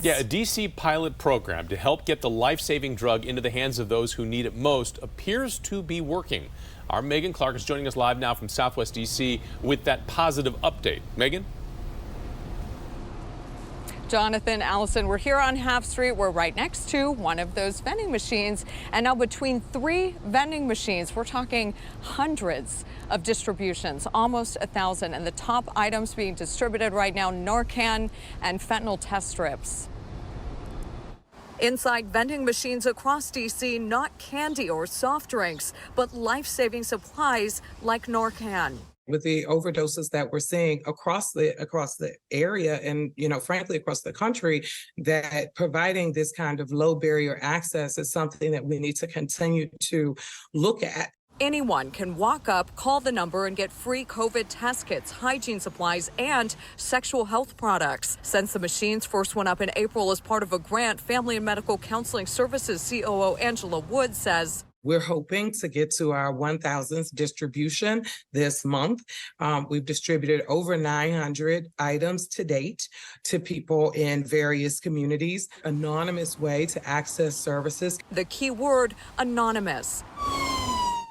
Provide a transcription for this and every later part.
Yeah, a D.C. pilot program to help get the life-saving drug into the hands of those who need it most appears to be working. Our Megan Clarke is joining us live now from Southwest D.C. with that positive update. Megan? Jonathan, Allison, we're here on Half Street. We're right next to one of those vending machines. And now between 3 vending machines, we're talking hundreds of distributions, almost 1,000. And the top items being distributed right now, Narcan and fentanyl test strips. Inside vending machines across D.C., not candy or soft drinks, but life-saving supplies like Narcan. With the overdoses that we're seeing across the area and, frankly, across the country, that providing this kind of low barrier access is something that we need to continue to look at. Anyone can walk up, call the number, and get free COVID test kits, hygiene supplies, and sexual health products. Since the machines first went up in April as part of a grant, Family and Medical Counseling Services COO Angela Wood says, we're hoping to get to our 1,000th distribution this month. We've distributed over 900 items to date to people in various communities. Anonymous way to access services. The key word, anonymous.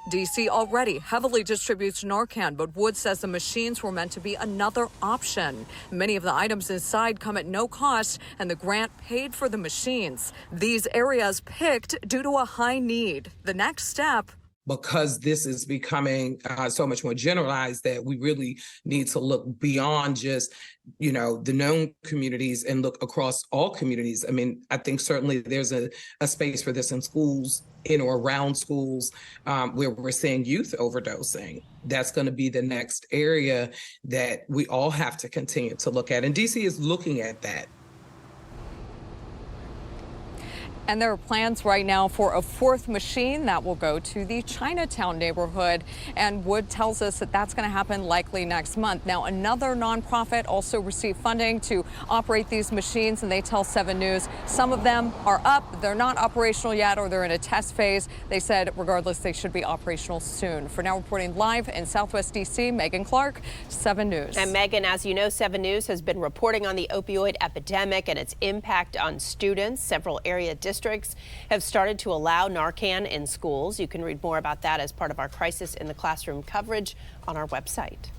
D.C. already heavily distributes Narcan, but Wood says the machines were meant to be another option. Many of the items inside come at no cost, and the grant paid for the machines. These areas picked due to a high need. The next step, because this is becoming so much more generalized, that we really need to look beyond just, the known communities and look across all communities. I mean, I think certainly there's a space for this in schools, in or around schools, where we're seeing youth overdosing. That's going to be the next area that we all have to continue to look at. And DC is looking at that. And there are plans right now for a 4th machine that will go to the Chinatown neighborhood. And Wood tells us that that's going to happen likely next month. Now, another nonprofit also received funding to operate these machines, and they tell 7 News some of them are up. They're not operational yet, or they're in a test phase. They said, regardless, they should be operational soon. For now, reporting live in Southwest D.C., Megan Clarke, 7 News. And Megan, as you know, 7 News has been reporting on the opioid epidemic and its impact on students. Several area districts have started to allow Narcan in schools. You can read more about that as part of our Crisis in the Classroom coverage on our website.